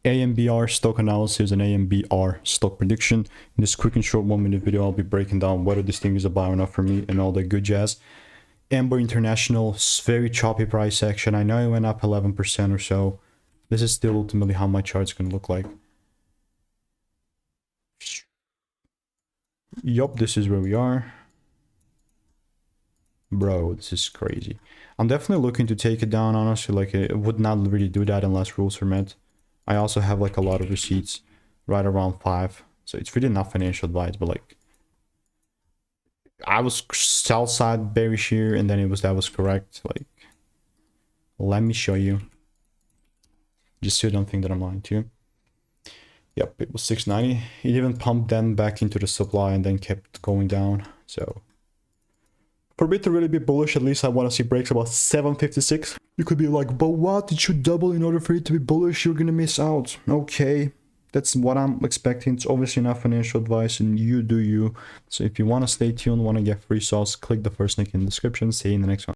AMBR stock analysis and AMBR stock prediction. In this quick and short 1 minute video, I'll be breaking down whether this thing is a buy or not for me and all the good jazz. AMBR International, very choppy price action. I know it went up 11% or so. This is still ultimately how my chart's going to look like. Yup, this is where we are. Bro, this is crazy. I'm definitely looking to take it down, honestly. Like, it would not really do that unless rules are met. I also have like a lot of receipts, right around 5. So it's really not financial advice, but like, I was sell side bearish here, and then that was correct. Like, let me show you, just so you don't think that I'm lying to you. Yep, it was 690. It even pumped them back into the supply and then kept going down. So for me to really be bullish, at least I want to see breaks about 756. You could be like, but what? It should double in order for it to be bullish. You're gonna miss out. Okay, that's what I'm expecting. It's obviously not financial advice, and you do you. So if you want to stay tuned, want to get free sauce, click the first link in the description. See you in the next one.